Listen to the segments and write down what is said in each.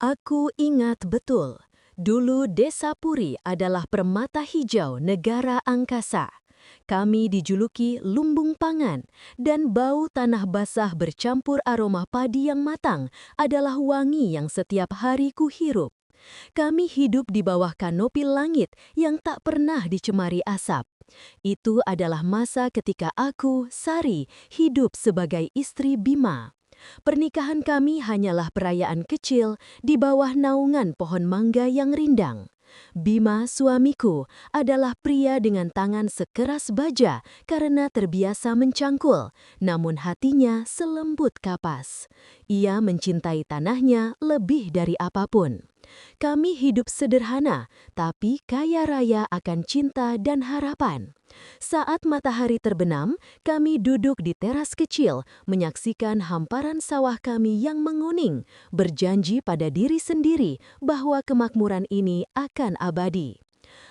Aku ingat betul, dulu Desa Puri adalah permata hijau negara angkasa. Kami dijuluki lumbung pangan, dan bau tanah basah bercampur aroma padi yang matang adalah wangi yang setiap hari kuhirup. Kami hidup di bawah kanopi langit yang tak pernah dicemari asap. Itu adalah masa ketika aku, Sari, hidup sebagai istri Bima. Pernikahan kami hanyalah perayaan kecil di bawah naungan pohon mangga yang rindang. Bima, suamiku, adalah pria dengan tangan sekeras baja karena terbiasa mencangkul, namun hatinya selembut kapas. Ia mencintai tanahnya lebih dari apapun. Kami hidup sederhana, tapi kaya raya akan cinta dan harapan. Saat matahari terbenam, kami duduk di teras kecil, menyaksikan hamparan sawah kami yang menguning, berjanji pada diri sendiri bahwa kemakmuran ini akan abadi.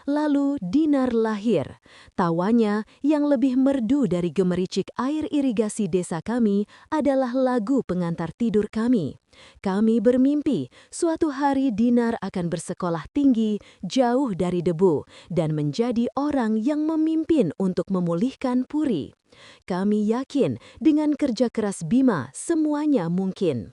Lalu Dinar lahir. Tawanya yang lebih merdu dari gemericik air irigasi desa kami adalah lagu pengantar tidur kami. Kami bermimpi suatu hari Dinar akan bersekolah tinggi, jauh dari debu, dan menjadi orang yang memimpin untuk memulihkan Puri. Kami yakin dengan kerja keras Bima semuanya mungkin.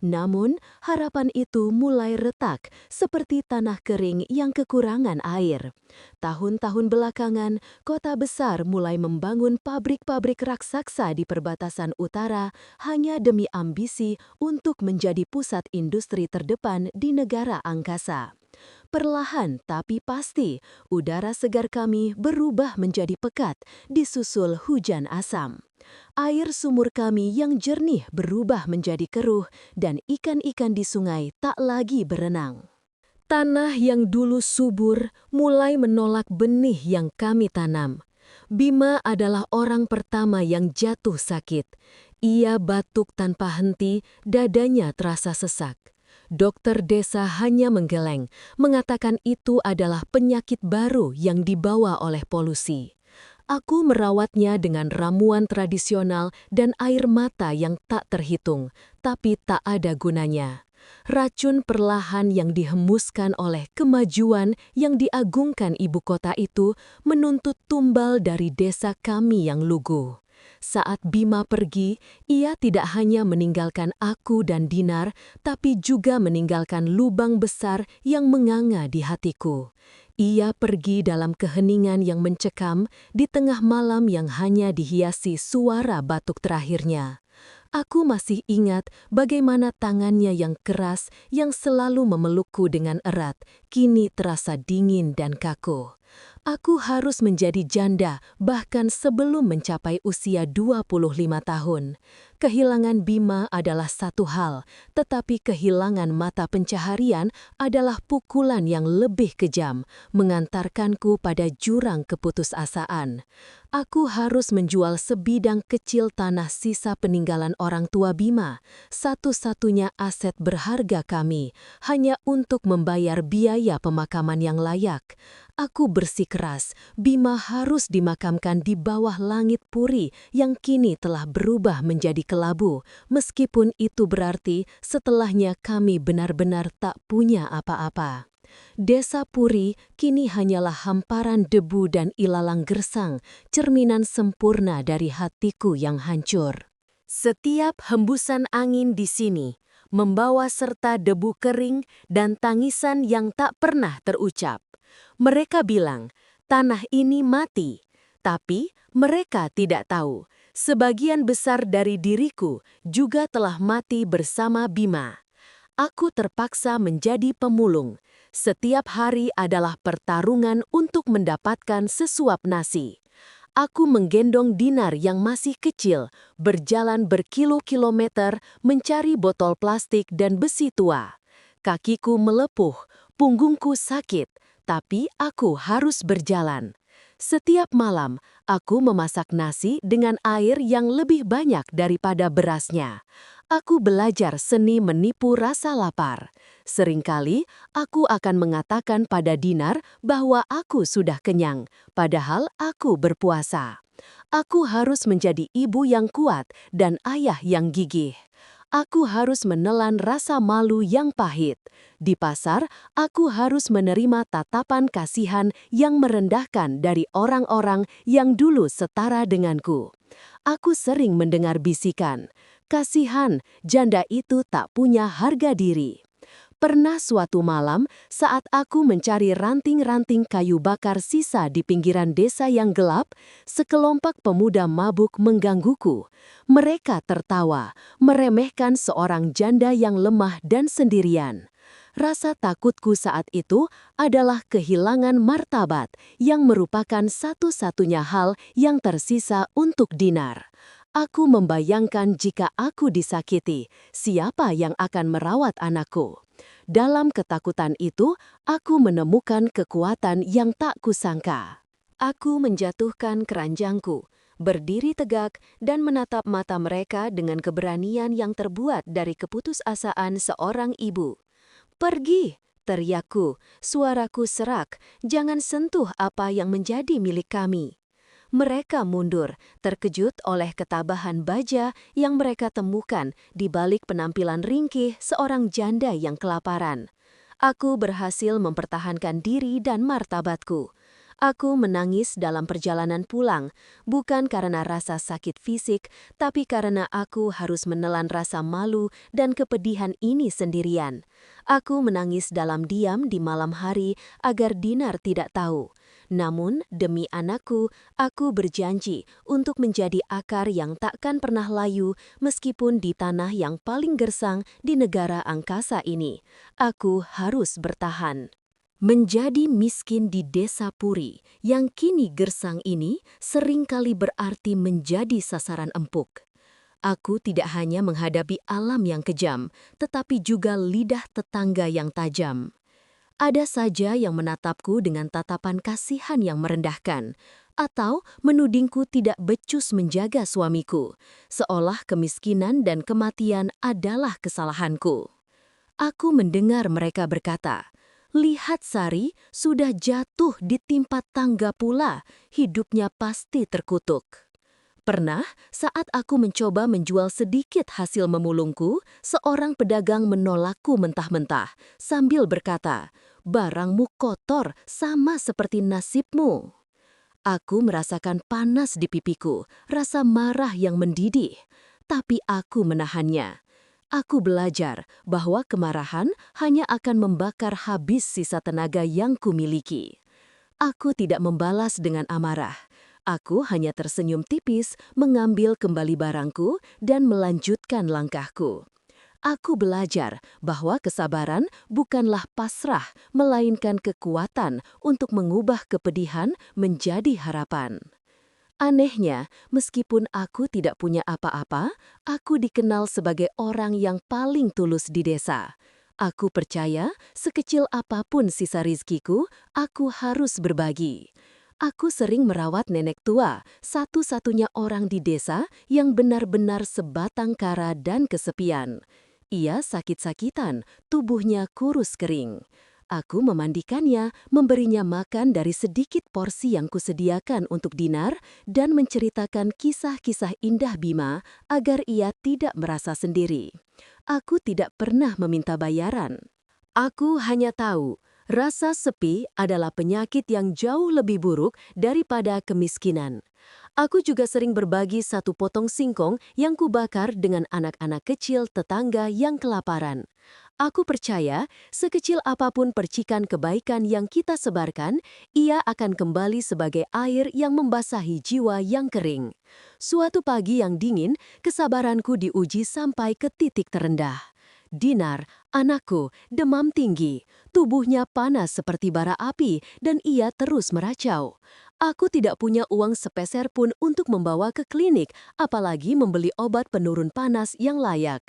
Namun, harapan itu mulai retak seperti tanah kering yang kekurangan air. Tahun-tahun belakangan, kota besar mulai membangun pabrik-pabrik raksasa di perbatasan utara hanya demi ambisi untuk menjadi pusat industri terdepan di negara angkasa. Perlahan tapi pasti, udara segar kami berubah menjadi pekat, disusul hujan asam. Air sumur kami yang jernih berubah menjadi keruh dan ikan-ikan di sungai tak lagi berenang. Tanah yang dulu subur mulai menolak benih yang kami tanam. Bima adalah orang pertama yang jatuh sakit. Ia batuk tanpa henti, dadanya terasa sesak. Dokter desa hanya menggeleng, mengatakan itu adalah penyakit baru yang dibawa oleh polusi. Aku merawatnya dengan ramuan tradisional dan air mata yang tak terhitung, tapi tak ada gunanya. Racun perlahan yang dihembuskan oleh kemajuan yang diagungkan ibu kota itu menuntut tumbal dari desa kami yang lugu. Saat Bima pergi, ia tidak hanya meninggalkan aku dan Dinar, tapi juga meninggalkan lubang besar yang menganga di hatiku. Ia pergi dalam keheningan yang mencekam di tengah malam yang hanya dihiasi suara batuk terakhirnya. Aku masih ingat bagaimana tangannya yang keras yang selalu memelukku dengan erat, kini terasa dingin dan kaku. Aku harus menjadi janda bahkan sebelum mencapai usia 25 tahun. Kehilangan Bima adalah satu hal, tetapi kehilangan mata pencaharian adalah pukulan yang lebih kejam, mengantarkanku pada jurang keputusasaan. Aku harus menjual sebidang kecil tanah sisa peninggalan orang tua Bima, satu-satunya aset berharga kami, hanya untuk membayar biaya pemakaman yang layak. Aku bersikeras, Bima harus dimakamkan di bawah langit Puri yang kini telah berubah menjadi kelabu, meskipun itu berarti setelahnya kami benar-benar tak punya apa-apa. Desa Puri kini hanyalah hamparan debu dan ilalang gersang, cerminan sempurna dari hatiku yang hancur. Setiap hembusan angin di sini membawa serta debu kering dan tangisan yang tak pernah terucap. Mereka bilang, tanah ini mati, tapi mereka tidak tahu. Sebagian besar dari diriku juga telah mati bersama Bima. Aku terpaksa menjadi pemulung. Setiap hari adalah pertarungan untuk mendapatkan sesuap nasi. Aku menggendong Dinar yang masih kecil, berjalan berkilo-kilometer mencari botol plastik dan besi tua. Kakiku melepuh, punggungku sakit, tapi aku harus berjalan. Setiap malam, aku memasak nasi dengan air yang lebih banyak daripada berasnya. Aku belajar seni menipu rasa lapar. Seringkali, aku akan mengatakan pada Dinar bahwa aku sudah kenyang, padahal aku berpuasa. Aku harus menjadi ibu yang kuat dan ayah yang gigih. Aku harus menelan rasa malu yang pahit. Di pasar, aku harus menerima tatapan kasihan yang merendahkan dari orang-orang yang dulu setara denganku. Aku sering mendengar bisikan, "Kasihan, janda itu tak punya harga diri." Pernah suatu malam, saat aku mencari ranting-ranting kayu bakar sisa di pinggiran desa yang gelap, sekelompok pemuda mabuk menggangguku. Mereka tertawa, meremehkan seorang janda yang lemah dan sendirian. Rasa takutku saat itu adalah kehilangan martabat yang merupakan satu-satunya hal yang tersisa untuk Dinar. Aku membayangkan jika aku disakiti, siapa yang akan merawat anakku? Dalam ketakutan itu, aku menemukan kekuatan yang tak kusangka. Aku menjatuhkan keranjangku, berdiri tegak dan menatap mata mereka dengan keberanian yang terbuat dari keputusasaan seorang ibu. "Pergi!" teriakku, suaraku serak, "jangan sentuh apa yang menjadi milik kami." Mereka mundur, terkejut oleh ketabahan baja yang mereka temukan di balik penampilan ringkih seorang janda yang kelaparan. Aku berhasil mempertahankan diri dan martabatku. Aku menangis dalam perjalanan pulang, bukan karena rasa sakit fisik, tapi karena aku harus menelan rasa malu dan kepedihan ini sendirian. Aku menangis dalam diam di malam hari agar Dinar tidak tahu. Namun, demi anakku, aku berjanji untuk menjadi akar yang takkan pernah layu meskipun di tanah yang paling gersang di negara angkasa ini. Aku harus bertahan. Menjadi miskin di desa Puri yang kini gersang ini seringkali berarti menjadi sasaran empuk. Aku tidak hanya menghadapi alam yang kejam, tetapi juga lidah tetangga yang tajam. Ada saja yang menatapku dengan tatapan kasihan yang merendahkan, atau menudingku tidak becus menjaga suamiku, seolah kemiskinan dan kematian adalah kesalahanku. Aku mendengar mereka berkata, "Lihat Sari, sudah jatuh di timpa tangga pula, hidupnya pasti terkutuk." Pernah, saat aku mencoba menjual sedikit hasil memulungku, seorang pedagang menolakku mentah-mentah, sambil berkata, "Barangmu kotor, sama seperti nasibmu." Aku merasakan panas di pipiku, rasa marah yang mendidih, tapi aku menahannya. Aku belajar bahwa kemarahan hanya akan membakar habis sisa tenaga yang kumiliki. Aku tidak membalas dengan amarah. Aku hanya tersenyum tipis, mengambil kembali barangku, dan melanjutkan langkahku. Aku belajar bahwa kesabaran bukanlah pasrah, melainkan kekuatan untuk mengubah kepedihan menjadi harapan. Anehnya, meskipun aku tidak punya apa-apa, aku dikenal sebagai orang yang paling tulus di desa. Aku percaya, sekecil apapun sisa rizkiku, aku harus berbagi. Aku sering merawat nenek tua, satu-satunya orang di desa yang benar-benar sebatang kara dan kesepian. Ia sakit-sakitan, tubuhnya kurus kering. Aku memandikannya, memberinya makan dari sedikit porsi yang kusediakan untuk Dinar, dan menceritakan kisah-kisah indah Bima agar ia tidak merasa sendiri. Aku tidak pernah meminta bayaran. Aku hanya tahu, rasa sepi adalah penyakit yang jauh lebih buruk daripada kemiskinan. Aku juga sering berbagi satu potong singkong yang kubakar dengan anak-anak kecil tetangga yang kelaparan. Aku percaya, sekecil apapun percikan kebaikan yang kita sebarkan, ia akan kembali sebagai air yang membasahi jiwa yang kering. Suatu pagi yang dingin, kesabaranku diuji sampai ke titik terendah. Dinar, anakku, demam tinggi, tubuhnya panas seperti bara api, dan ia terus meracau. Aku tidak punya uang sepeser pun untuk membawa ke klinik, apalagi membeli obat penurun panas yang layak.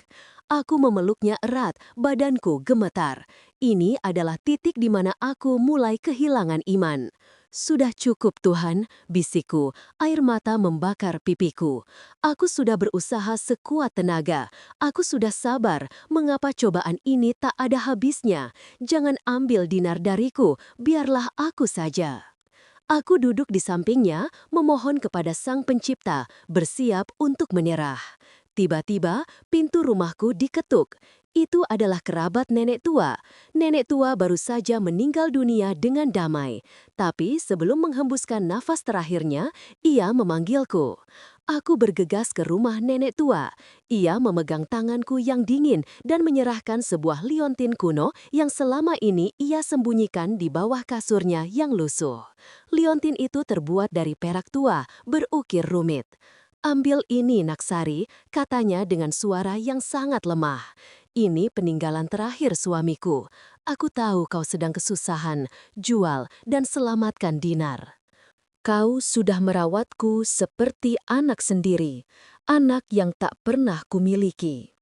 Aku memeluknya erat, badanku gemetar. Ini adalah titik di mana aku mulai kehilangan iman. "Sudah cukup Tuhan," bisikku, air mata membakar pipiku. Aku sudah berusaha sekuat tenaga. Aku sudah sabar, mengapa cobaan ini tak ada habisnya? Jangan ambil Dinar dariku, biarlah aku saja. Aku duduk di sampingnya, memohon kepada Sang Pencipta, bersiap untuk menyerah. Tiba-tiba, pintu rumahku diketuk. Itu adalah kerabat nenek tua. Nenek tua baru saja meninggal dunia dengan damai. Tapi sebelum menghembuskan nafas terakhirnya, ia memanggilku. Aku bergegas ke rumah nenek tua. Ia memegang tanganku yang dingin dan menyerahkan sebuah liontin kuno yang selama ini ia sembunyikan di bawah kasurnya yang lusuh. Liontin itu terbuat dari perak tua, berukir rumit. "Ambil ini, Naksari," katanya dengan suara yang sangat lemah. "Ini peninggalan terakhir suamiku. Aku tahu kau sedang kesusahan. Jual dan selamatkan Dinar. Kau sudah merawatku seperti anak sendiri, anak yang tak pernah kumiliki."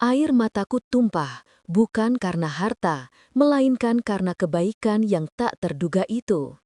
Air mataku tumpah, bukan karena harta, melainkan karena kebaikan yang tak terduga itu.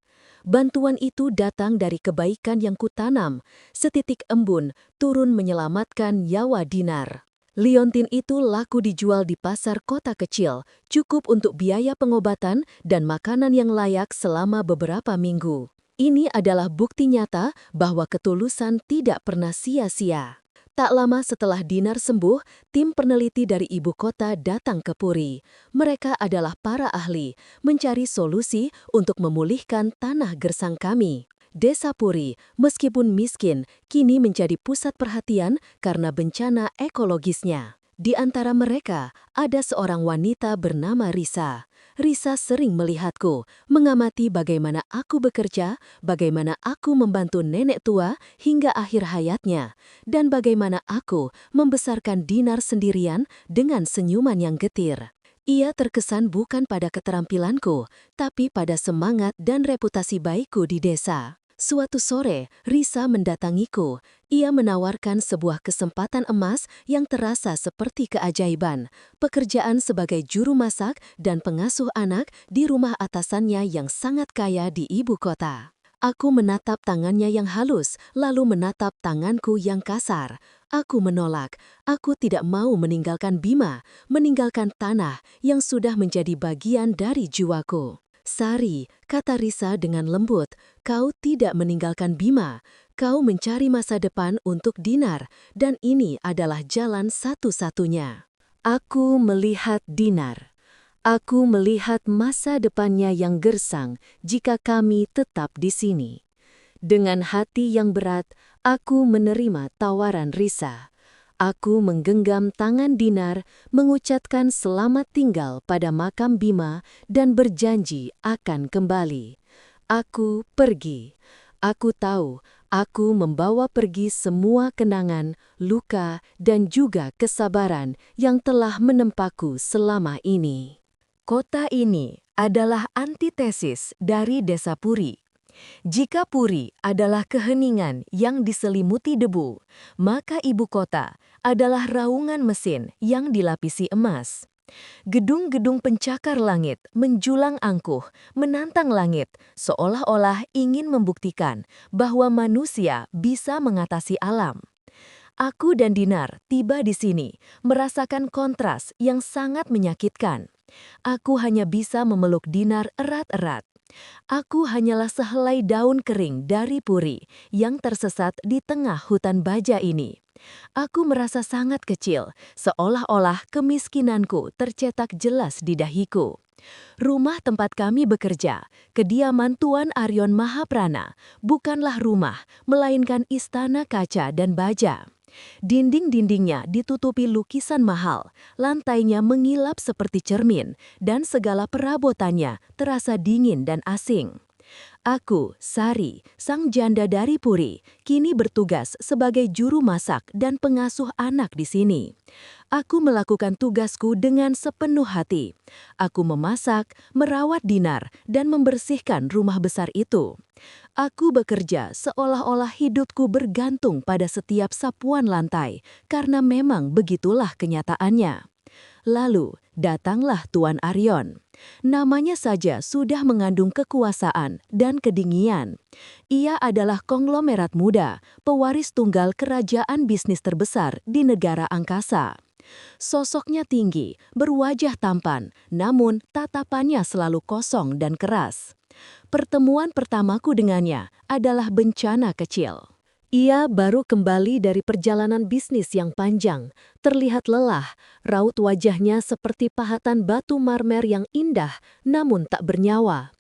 Bantuan itu datang dari kebaikan yang kutanam, setitik embun turun menyelamatkan nyawa Dinar. Liontin itu laku dijual di pasar kota kecil, cukup untuk biaya pengobatan dan makanan yang layak selama beberapa minggu. Ini adalah bukti nyata bahwa ketulusan tidak pernah sia-sia. Tak lama setelah Dinar sembuh, tim peneliti dari ibu kota datang ke Puri. Mereka adalah para ahli, mencari solusi untuk memulihkan tanah gersang kami. Desa Puri, meskipun miskin, kini menjadi pusat perhatian karena bencana ekologisnya. Di antara mereka, ada seorang wanita bernama Risa. Risa sering melihatku, mengamati bagaimana aku bekerja, bagaimana aku membantu nenek tua hingga akhir hayatnya, dan bagaimana aku membesarkan Dinar sendirian dengan senyuman yang getir. Ia terkesan bukan pada keterampilanku, tapi pada semangat dan reputasi baikku di desa. Suatu sore, Risa mendatangiku. Ia menawarkan sebuah kesempatan emas yang terasa seperti keajaiban, pekerjaan sebagai juru masak dan pengasuh anak di rumah atasannya yang sangat kaya di ibu kota. Aku menatap tangannya yang halus, lalu menatap tanganku yang kasar. Aku menolak. Aku tidak mau meninggalkan Bima, meninggalkan tanah yang sudah menjadi bagian dari jiwaku. "Sari," kata Risa dengan lembut, "kau tidak meninggalkan Bima. Kau mencari masa depan untuk Dinar, dan ini adalah jalan satu-satunya." Aku melihat Dinar. Aku melihat masa depannya yang gersang jika kami tetap di sini. Dengan hati yang berat, aku menerima tawaran Risa. Aku menggenggam tangan Dinar, mengucapkan selamat tinggal pada makam Bima dan berjanji akan kembali. Aku pergi. Aku tahu, aku membawa pergi semua kenangan, luka, dan juga kesabaran yang telah menempaku selama ini. Kota ini adalah antitesis dari Desa Puri. Jika Puri adalah keheningan yang diselimuti debu, maka ibu kota adalah raungan mesin yang dilapisi emas. Gedung-gedung pencakar langit menjulang angkuh, menantang langit, seolah-olah ingin membuktikan bahwa manusia bisa mengatasi alam. Aku dan Dinar tiba di sini, merasakan kontras yang sangat menyakitkan. Aku hanya bisa memeluk Dinar erat-erat. Aku hanyalah sehelai daun kering dari Puri yang tersesat di tengah hutan baja ini. Aku merasa sangat kecil, seolah-olah kemiskinanku tercetak jelas di dahiku. Rumah tempat kami bekerja, kediaman Tuan Aryon Mahaprana, bukanlah rumah, melainkan istana kaca dan baja. Dinding-dindingnya ditutupi lukisan mahal, lantainya mengilap seperti cermin, dan segala perabotannya terasa dingin dan asing. Aku, Sari, sang janda dari Puri, kini bertugas sebagai juru masak dan pengasuh anak di sini. Aku melakukan tugasku dengan sepenuh hati. Aku memasak, merawat Dinar, dan membersihkan rumah besar itu. Aku bekerja seolah-olah hidupku bergantung pada setiap sapuan lantai, karena memang begitulah kenyataannya. Lalu, datanglah Tuan Aryon. Namanya saja sudah mengandung kekuasaan dan kedinginan. Ia adalah konglomerat muda, pewaris tunggal kerajaan bisnis terbesar di negara angkasa. Sosoknya tinggi, berwajah tampan, namun tatapannya selalu kosong dan keras. Pertemuan pertamaku dengannya adalah bencana kecil. Ia baru kembali dari perjalanan bisnis yang panjang, terlihat lelah, raut wajahnya seperti pahatan batu marmer yang indah namun tak bernyawa.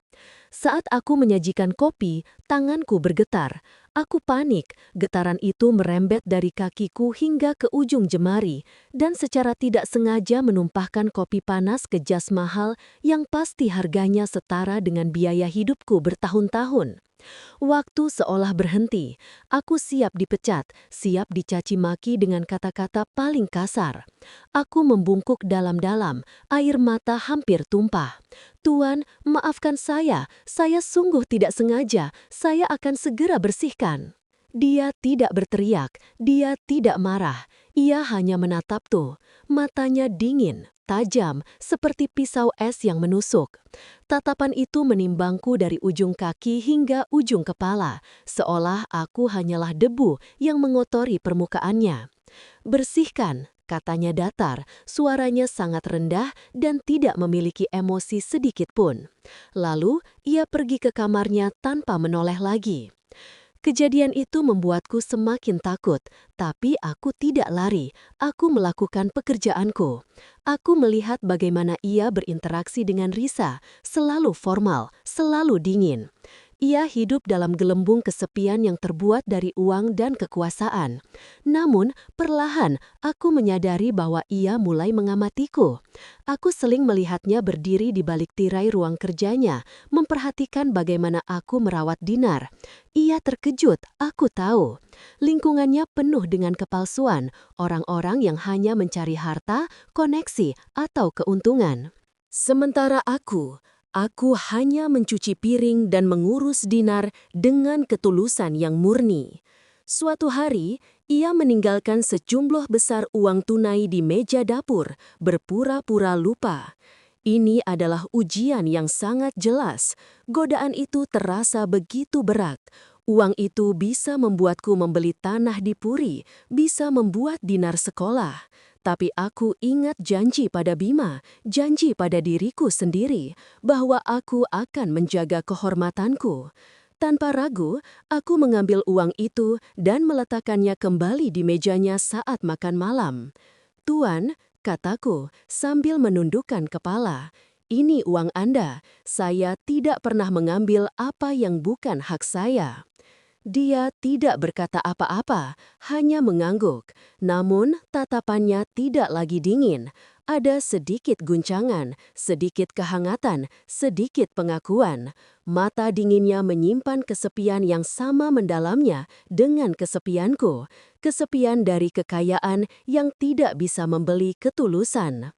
Saat aku menyajikan kopi, tanganku bergetar. Aku panik, getaran itu merembet dari kakiku hingga ke ujung jemari, dan secara tidak sengaja menumpahkan kopi panas ke jas mahal yang pasti harganya setara dengan biaya hidupku bertahun-tahun. Waktu seolah berhenti. Aku siap dipecat, siap dicaci maki dengan kata-kata paling kasar. Aku membungkuk dalam-dalam, air mata hampir tumpah. "Tuan, maafkan saya sungguh tidak sengaja, saya akan segera bersihkan." Dia tidak berteriak, dia tidak marah, ia hanya menatapku. Matanya dingin, tajam, seperti pisau es yang menusuk. Tatapan itu menimbangku dari ujung kaki hingga ujung kepala, seolah aku hanyalah debu yang mengotori permukaannya. "Bersihkan," katanya datar, suaranya sangat rendah dan tidak memiliki emosi sedikit pun. Lalu, ia pergi ke kamarnya tanpa menoleh lagi. Kejadian itu membuatku semakin takut, tapi aku tidak lari. Aku melakukan pekerjaanku. Aku melihat bagaimana ia berinteraksi dengan Risa, selalu formal, selalu dingin. Ia hidup dalam gelembung kesepian yang terbuat dari uang dan kekuasaan. Namun, perlahan aku menyadari bahwa ia mulai mengamatiku. Aku sering melihatnya berdiri di balik tirai ruang kerjanya, memperhatikan bagaimana aku merawat Dinar. Ia terkejut, aku tahu. Lingkungannya penuh dengan kepalsuan, orang-orang yang hanya mencari harta, koneksi, atau keuntungan. Sementara aku hanya mencuci piring dan mengurus Dinar dengan ketulusan yang murni. Suatu hari, ia meninggalkan sejumlah besar uang tunai di meja dapur, berpura-pura lupa. Ini adalah ujian yang sangat jelas. Godaan itu terasa begitu berat. Uang itu bisa membuatku membeli tanah di Puri, bisa membuat Dinar sekolah. Tapi aku ingat janji pada Bima, janji pada diriku sendiri, bahwa aku akan menjaga kehormatanku. Tanpa ragu, aku mengambil uang itu dan meletakkannya kembali di mejanya saat makan malam. "Tuan," kataku sambil menundukkan kepala, "ini uang Anda. Saya tidak pernah mengambil apa yang bukan hak saya." Dia tidak berkata apa-apa, hanya mengangguk. Namun, tatapannya tidak lagi dingin. Ada sedikit guncangan, sedikit kehangatan, sedikit pengakuan. Mata dinginnya menyimpan kesepian yang sama mendalamnya dengan kesepianku. Kesepian dari kekayaan yang tidak bisa membeli ketulusan.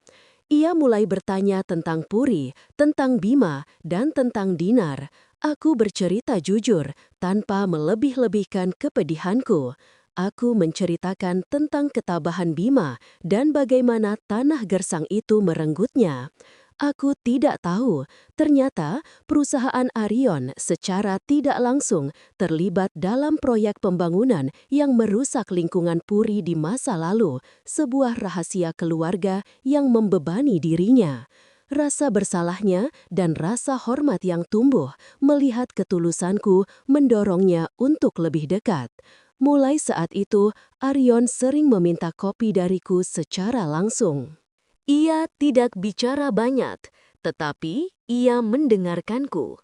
Ia mulai bertanya tentang Puri, tentang Bima, dan tentang Dinar. Aku bercerita jujur, tanpa melebih-lebihkan kepedihanku. Aku menceritakan tentang ketabahan Bima dan bagaimana tanah gersang itu merenggutnya. Aku tidak tahu, ternyata perusahaan Arion secara tidak langsung terlibat dalam proyek pembangunan yang merusak lingkungan Puri di masa lalu, sebuah rahasia keluarga yang membebani dirinya. Rasa bersalahnya dan rasa hormat yang tumbuh melihat ketulusanku mendorongnya untuk lebih dekat. Mulai saat itu, Arion sering meminta kopi dariku secara langsung. Ia tidak bicara banyak, tetapi ia mendengarkanku.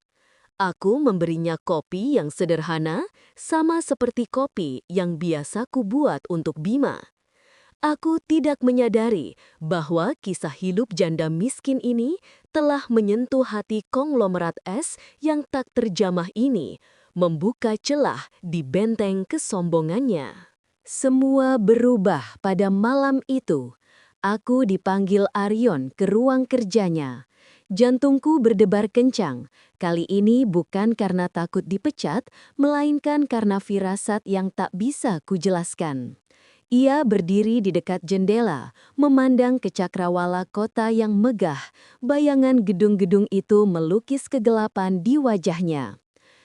Aku memberinya kopi yang sederhana, sama seperti kopi yang biasa kubuat untuk Bima. Aku tidak menyadari bahwa kisah hidup janda miskin ini telah menyentuh hati konglomerat es yang tak terjamah ini, membuka celah di benteng kesombongannya. Semua berubah pada malam itu. Aku dipanggil Arion ke ruang kerjanya. Jantungku berdebar kencang. Kali ini bukan karena takut dipecat, melainkan karena firasat yang tak bisa kujelaskan. Ia berdiri di dekat jendela, memandang ke cakrawala kota yang megah. Bayangan gedung-gedung itu melukis kegelapan di wajahnya.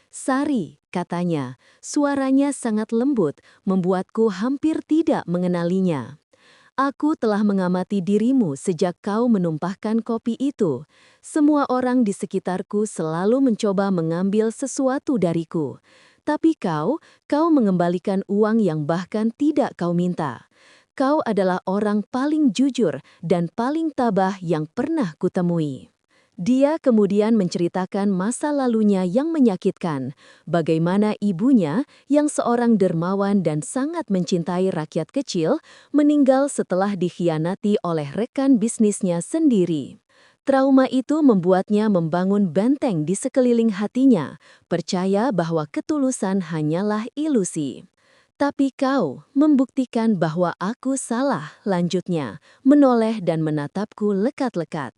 "Sari," katanya, suaranya sangat lembut, membuatku hampir tidak mengenalinya. "Aku telah mengamati dirimu sejak kau menumpahkan kopi itu. Semua orang di sekitarku selalu mencoba mengambil sesuatu dariku. Tapi kau mengembalikan uang yang bahkan tidak kau minta. Kau adalah orang paling jujur dan paling tabah yang pernah kutemui." Dia kemudian menceritakan masa lalunya yang menyakitkan, bagaimana ibunya yang seorang dermawan dan sangat mencintai rakyat kecil meninggal setelah dikhianati oleh rekan bisnisnya sendiri. Trauma itu membuatnya membangun benteng di sekeliling hatinya, percaya bahwa ketulusan hanyalah ilusi. "Tapi kau membuktikan bahwa aku salah," lanjutnya, menoleh dan menatapku lekat-lekat.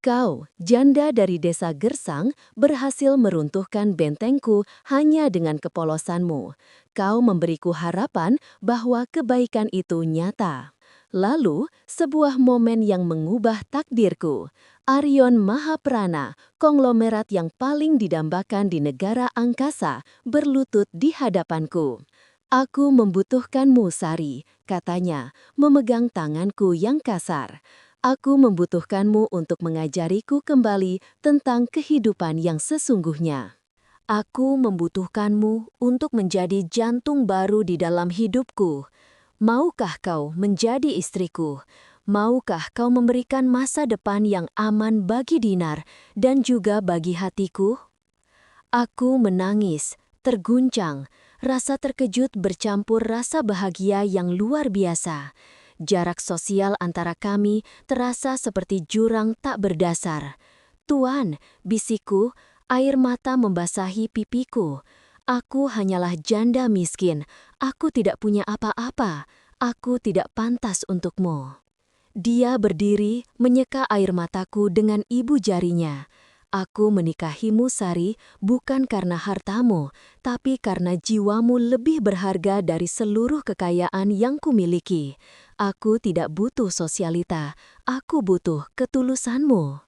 "Kau, janda dari desa Gersang, berhasil meruntuhkan bentengku hanya dengan kepolosanmu. Kau memberiku harapan bahwa kebaikan itu nyata." Lalu, sebuah momen yang mengubah takdirku. Arion Mahaprana, konglomerat yang paling didambakan di negara angkasa, berlutut di hadapanku. "Aku membutuhkanmu, Sari," katanya, memegang tanganku yang kasar. "Aku membutuhkanmu untuk mengajariku kembali tentang kehidupan yang sesungguhnya. Aku membutuhkanmu untuk menjadi jantung baru di dalam hidupku. Maukah kau menjadi istriku? Maukah kau memberikan masa depan yang aman bagi Dinar dan juga bagi hatiku?" Aku menangis, terguncang, rasa terkejut bercampur rasa bahagia yang luar biasa. Jarak sosial antara kami terasa seperti jurang tak berdasar. "Tuan," bisikku, air mata membasahi pipiku. "Aku hanyalah janda miskin. Aku tidak punya apa-apa. Aku tidak pantas untukmu." Dia berdiri, menyeka air mataku dengan ibu jarinya. "Aku menikahimu, Sari, bukan karena hartamu, tapi karena jiwamu lebih berharga dari seluruh kekayaan yang kumiliki. Aku tidak butuh sosialita, aku butuh ketulusanmu."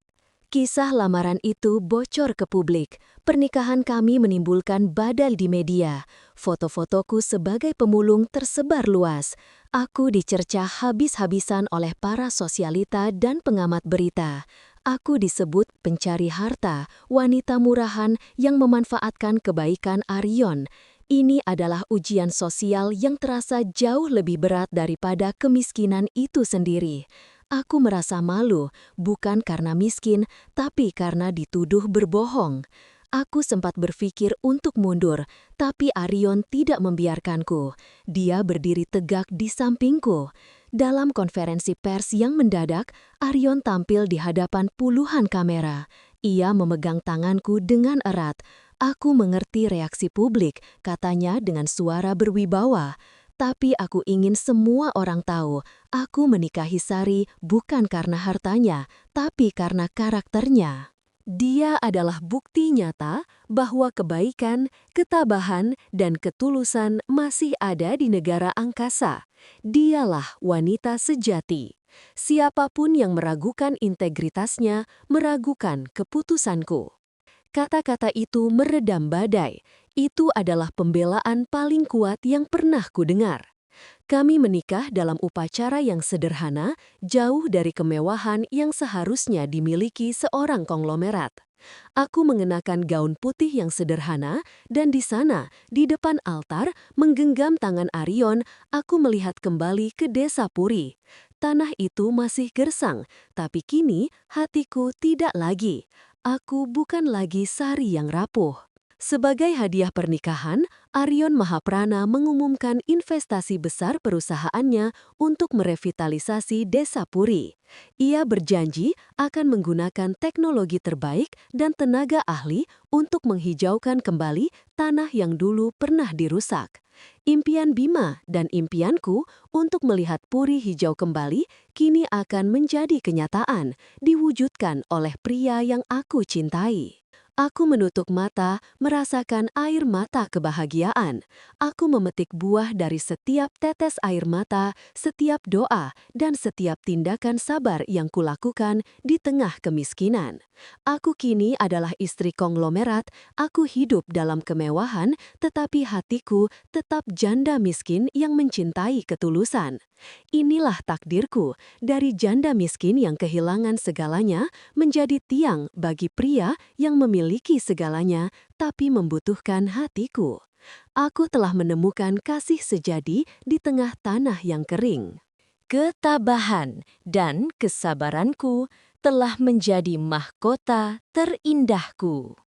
Kisah lamaran itu bocor ke publik. Pernikahan kami menimbulkan badai di media. Foto-fotoku sebagai pemulung tersebar luas. Aku dicerca habis-habisan oleh para sosialita dan pengamat berita. Aku disebut pencari harta, wanita murahan yang memanfaatkan kebaikan Arion. Ini adalah ujian sosial yang terasa jauh lebih berat daripada kemiskinan itu sendiri. Aku merasa malu, bukan karena miskin, tapi karena dituduh berbohong. Aku sempat berpikir untuk mundur, tapi Arion tidak membiarkanku. Dia berdiri tegak di sampingku. Dalam konferensi pers yang mendadak, Arion tampil di hadapan puluhan kamera. Ia memegang tanganku dengan erat. "Aku mengerti reaksi publik," katanya dengan suara berwibawa. "Tapi aku ingin semua orang tahu, aku menikahi Sari bukan karena hartanya, tapi karena karakternya. Dia adalah bukti nyata bahwa kebaikan, ketabahan, dan ketulusan masih ada di negara angkasa. Dialah wanita sejati. Siapapun yang meragukan integritasnya, meragukan keputusanku." Kata-kata itu meredam badai. Itu adalah pembelaan paling kuat yang pernah kudengar. Kami menikah dalam upacara yang sederhana, jauh dari kemewahan yang seharusnya dimiliki seorang konglomerat. Aku mengenakan gaun putih yang sederhana, dan di sana, di depan altar, menggenggam tangan Arion, aku melihat kembali ke desa Puri. Tanah itu masih gersang, tapi kini hatiku tidak lagi. Aku bukan lagi Sari yang rapuh. Sebagai hadiah pernikahan, Arion Mahaprana mengumumkan investasi besar perusahaannya untuk merevitalisasi Desa Puri. Ia berjanji akan menggunakan teknologi terbaik dan tenaga ahli untuk menghijaukan kembali tanah yang dulu pernah dirusak. Impian Bima dan impianku untuk melihat Puri hijau kembali kini akan menjadi kenyataan, diwujudkan oleh pria yang aku cintai. Aku menutup mata, merasakan air mata kebahagiaan. Aku memetik buah dari setiap tetes air mata, setiap doa, dan setiap tindakan sabar yang kulakukan di tengah kemiskinan. Aku kini adalah istri konglomerat, aku hidup dalam kemewahan, tetapi hatiku tetap janda miskin yang mencintai ketulusan. Inilah takdirku, dari janda miskin yang kehilangan segalanya, menjadi tiang bagi pria yang memiliki segalanya, tapi membutuhkan hatiku. Aku telah menemukan kasih sejati di tengah tanah yang kering. Ketabahan dan kesabaranku telah menjadi mahkota terindahku.